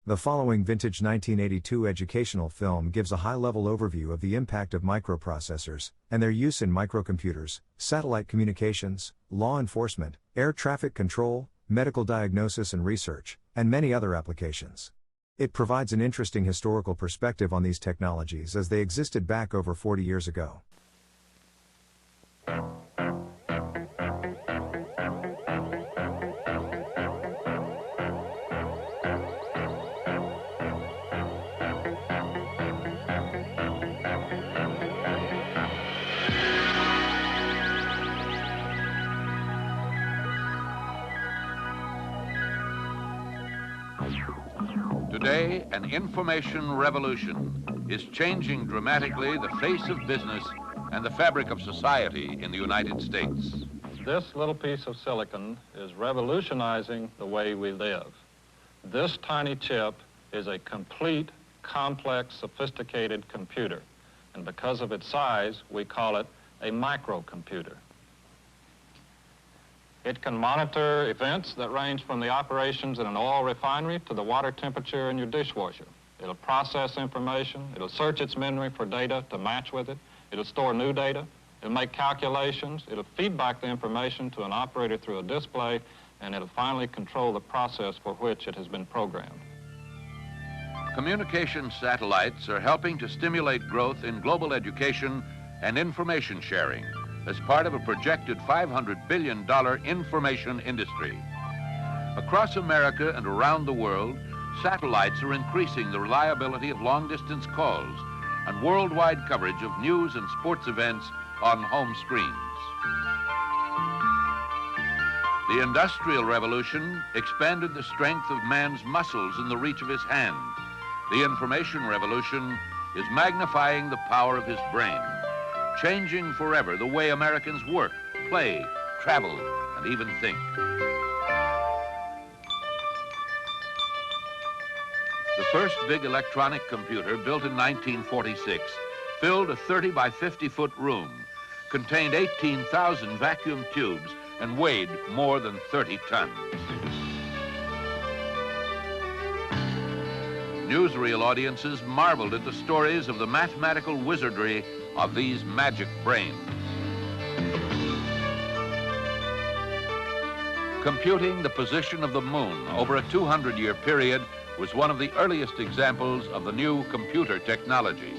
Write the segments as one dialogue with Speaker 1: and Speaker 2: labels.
Speaker 1: The following vintage 1982 educational film gives a high-level overview of the impact of microprocessors and their use in microcomputers, satellite communications, law enforcement, air traffic control, medical diagnosis and research, and many other applications. It provides an interesting historical perspective on these technologies as they existed back over 40 years ago.
Speaker 2: Today, an information revolution is changing dramatically the face of business and the fabric of society in the United States.
Speaker 3: This little piece of silicon is revolutionizing the way we live. This tiny chip is a complete, complex, sophisticated computer. And because of its size, we call it a microcomputer. It can monitor events that range from the operations in an oil refinery to the water temperature in your dishwasher. It'll process information, it'll search its memory for data to match with it, it'll store new data, it'll make calculations, it'll feed back the information to an operator through a display, and it'll finally control the process for which it has been programmed.
Speaker 2: Communication satellites are helping to stimulate growth in global education and information sharing as part of a projected $500 billion information industry. Across America and around the world, satellites are increasing the reliability of long-distance calls and worldwide coverage of news and sports events on home screens. The Industrial Revolution expanded the strength of man's muscles in the reach of his hand. The Information Revolution is magnifying the power of his brain, changing forever the way Americans work, play, travel, and even think. The first big electronic computer, built in 1946, filled a 30 by 50-foot room, contained 18,000 vacuum tubes, and weighed more than 30 tons. Newsreel audiences marveled at the stories of the mathematical wizardry of these magic brains. Computing the position of the moon over a 200-year period was one of the earliest examples of the new computer technology.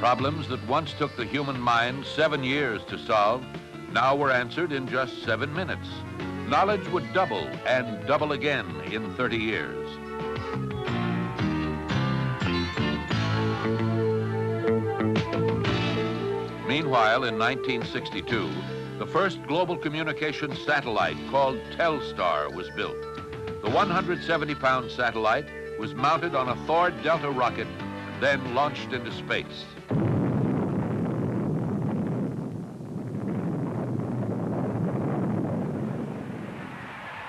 Speaker 2: Problems that once took the human mind 7 years to solve now were answered in just 7 minutes. Knowledge would double and double again in 30 years. Meanwhile, in 1962, the first global communications satellite called Telstar was built. The 170-pound satellite was mounted on a Thor Delta rocket and then launched into space.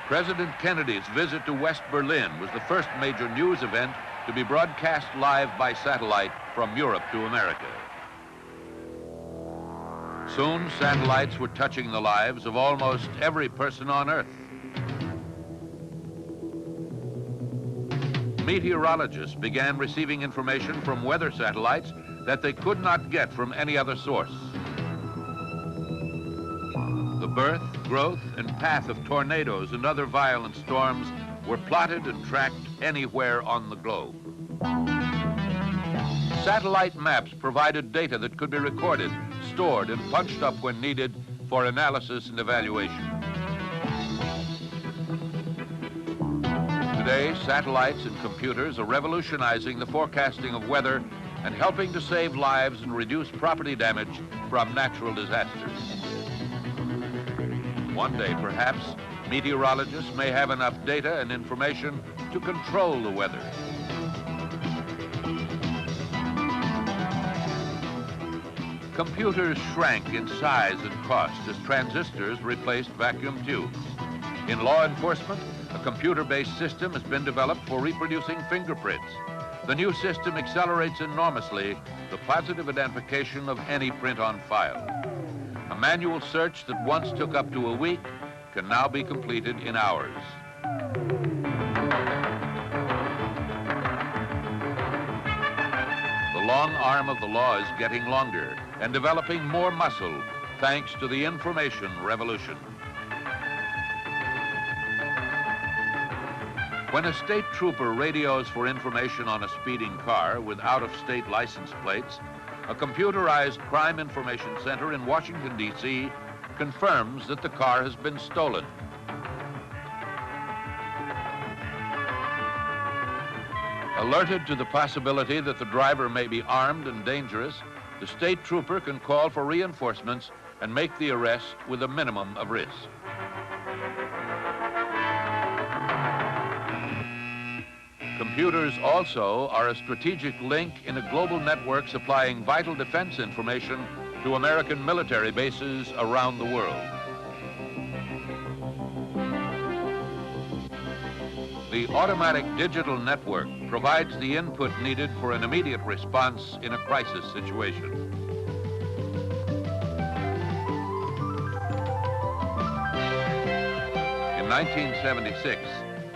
Speaker 2: President Kennedy's visit to West Berlin was the first major news event to be broadcast live by satellite from Europe to America. Soon, satellites were touching the lives of almost every person on Earth. Meteorologists began receiving information from weather satellites that they could not get from any other source. The birth, growth, and path of tornadoes and other violent storms were plotted and tracked anywhere on the globe. Satellite maps provided data that could be recorded, stored, and punched up when needed for analysis and evaluation. Today, satellites and computers are revolutionizing the forecasting of weather and helping to save lives and reduce property damage from natural disasters. One day, perhaps, meteorologists may have enough data and information to control the weather. Computers shrank in size and cost as transistors replaced vacuum tubes. In law enforcement, a computer-based system has been developed for reproducing fingerprints. The new system accelerates enormously the positive identification of any print on file. A manual search that once took up to a week can now be completed in hours. The long arm of the law is getting longer and developing more muscle thanks to the information revolution. When a state trooper radios for information on a speeding car with out-of-state license plates, a computerized crime information center in Washington, D.C. confirms that the car has been stolen. Alerted to the possibility that the driver may be armed and dangerous, the state trooper can call for reinforcements and make the arrest with a minimum of risk. Computers also are a strategic link in a global network supplying vital defense information to American military bases around the world. The automatic digital network provides the input needed for an immediate response in a crisis situation. In 1976,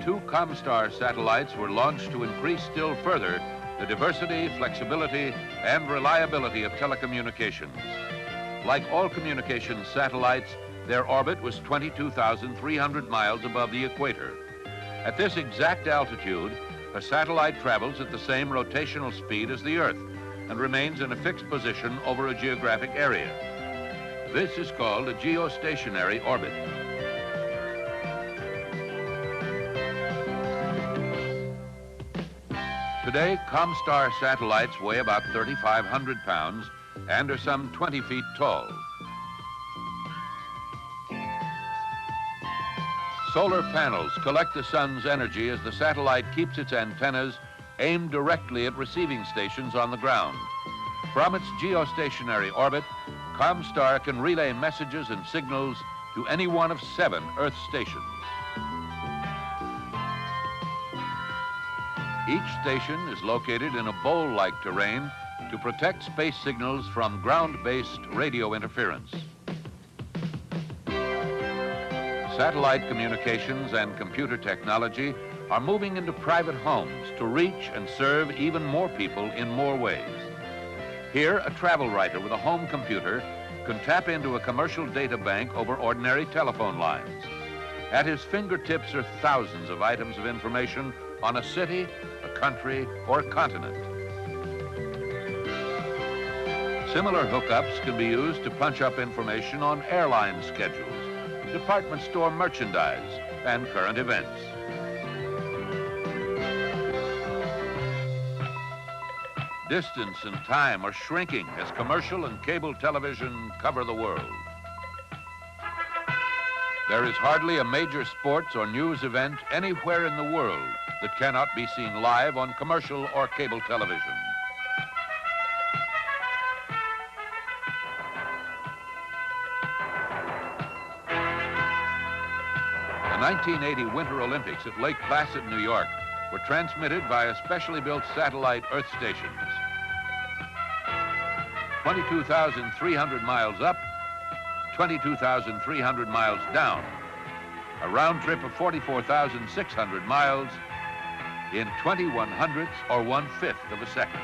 Speaker 2: 2 Comstar satellites were launched to increase still further the diversity, flexibility, and reliability of telecommunications. Like all communications satellites, their orbit was 22,300 miles above the equator. At this exact altitude, a satellite travels at the same rotational speed as the Earth and remains in a fixed position over a geographic area. This is called a geostationary orbit. Today, Comstar satellites weigh about 3,500 pounds and are some 20 feet tall. Solar panels collect the sun's energy as the satellite keeps its antennas aimed directly at receiving stations on the ground. From its geostationary orbit, Comstar can relay messages and signals to any one of 7 Earth stations. Each station is located in a bowl-like terrain to protect space signals from ground-based radio interference. Satellite communications and computer technology are moving into private homes to reach and serve even more people in more ways. Here, a travel writer with a home computer can tap into a commercial data bank over ordinary telephone lines. At his fingertips are thousands of items of information on a city, a country, or a continent. Similar hookups can be used to punch up information on airline schedules, department store merchandise, and current events. Distance and time are shrinking as commercial and cable television cover the world. There is hardly a major sports or news event anywhere in the world that cannot be seen live on commercial or cable television. The 1980 Winter Olympics at Lake Placid, New York, were transmitted via specially built satellite Earth stations. 22,300 miles up, 22,300 miles down. A round trip of 44,600 miles in 20/100ths or 1/5 of a second.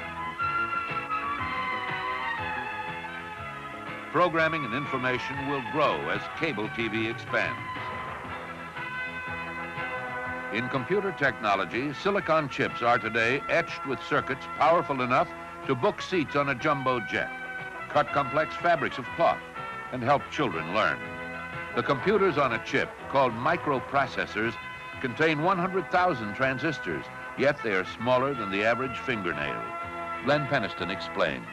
Speaker 2: Programming and information will grow as cable TV expands. In computer technology, silicon chips are today etched with circuits powerful enough to book seats on a jumbo jet, cut complex fabrics of cloth, and help children learn. The computers on a chip, called microprocessors, contain 100,000 transistors, yet they are smaller than the average fingernail. Glenn Peniston explains.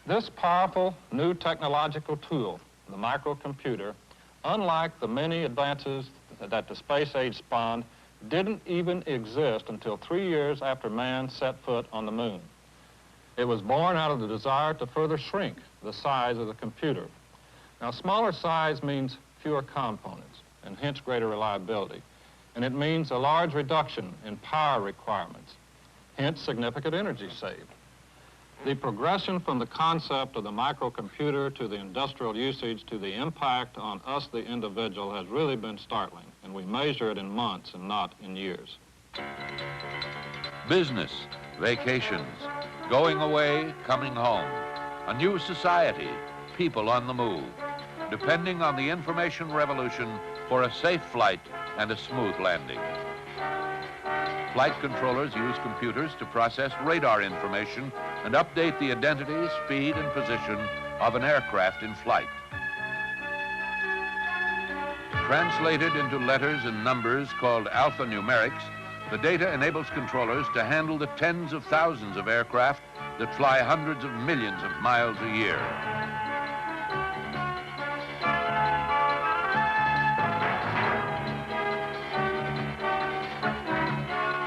Speaker 3: This powerful new technological tool, the microcomputer, unlike the many advances that the space age spawned, didn't even exist until 3 years after man set foot on the moon. It was born out of the desire to further shrink the size of the computer. Now, smaller size means fewer components and hence greater reliability. And it means a large reduction in power requirements, hence significant energy saved. The progression from the concept of the microcomputer to the industrial usage to the impact on us, the individual, has really been startling, and we measure it in months and not in years.
Speaker 2: Business, vacations, going away, coming home, a new society, people on the move, depending on the information revolution for a safe flight and a smooth landing. Flight controllers use computers to process radar information and update the identity, speed, and position of an aircraft in flight. Translated into letters and numbers called alphanumerics, the data enables controllers to handle the tens of thousands of aircraft that fly hundreds of millions of miles a year.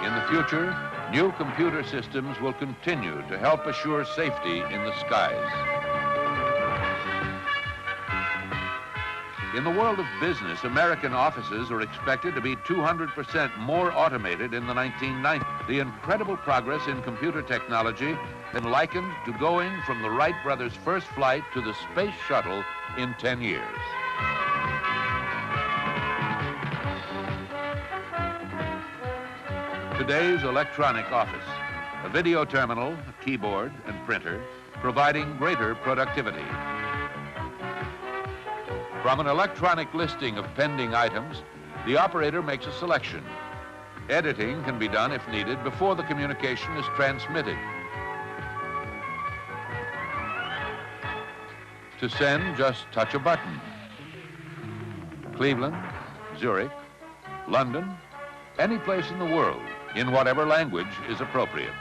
Speaker 2: In the future, new computer systems will continue to help assure safety in the skies. In the world of business, American offices are expected to be 200% more automated in the 1990s. The incredible progress in computer technology has been likened to going from the Wright brothers' first flight to the space shuttle in 10 years. Today's electronic office, a video terminal, a keyboard, and printer, providing greater productivity. From an electronic listing of pending items, the operator makes a selection. Editing can be done, if needed, before the communication is transmitted. To send, just touch a button. Cleveland, Zurich, London, any place in the world, in whatever language is appropriate.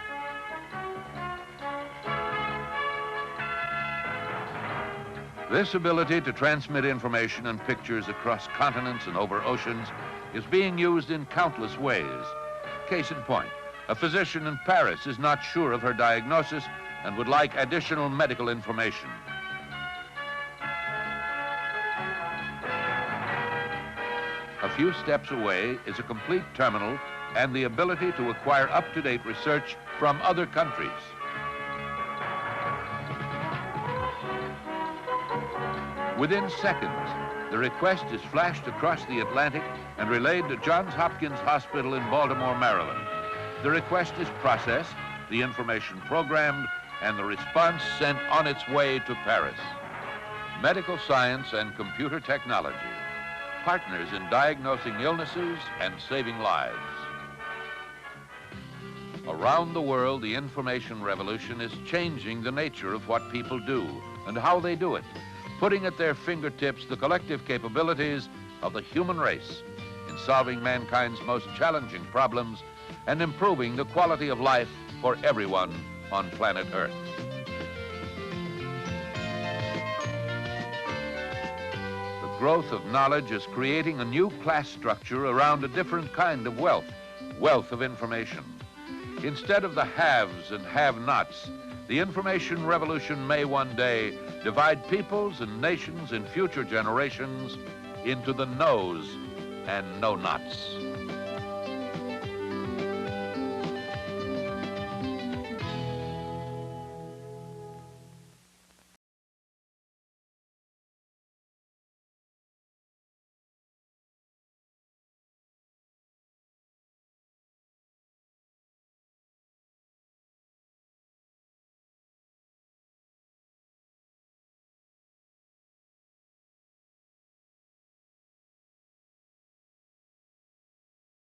Speaker 2: This ability to transmit information and pictures across continents and over oceans is being used in countless ways. Case in point, a physician in Paris is not sure of her diagnosis and would like additional medical information. A few steps away is a complete terminal and the ability to acquire up-to-date research from other countries. Within seconds, the request is flashed across the Atlantic and relayed to Johns Hopkins Hospital in Baltimore, Maryland. The request is processed, the information programmed, and the response sent on its way to Paris. Medical science and computer technology, partners in diagnosing illnesses and saving lives. Around the world, the information revolution is changing the nature of what people do and how they do it, putting at their fingertips the collective capabilities of the human race in solving mankind's most challenging problems and improving the quality of life for everyone on planet Earth. The growth of knowledge is creating a new class structure around a different kind of wealth, wealth of information. Instead of the haves and have-nots, the information revolution may one day divide peoples and nations in future generations into the knows and know-nots.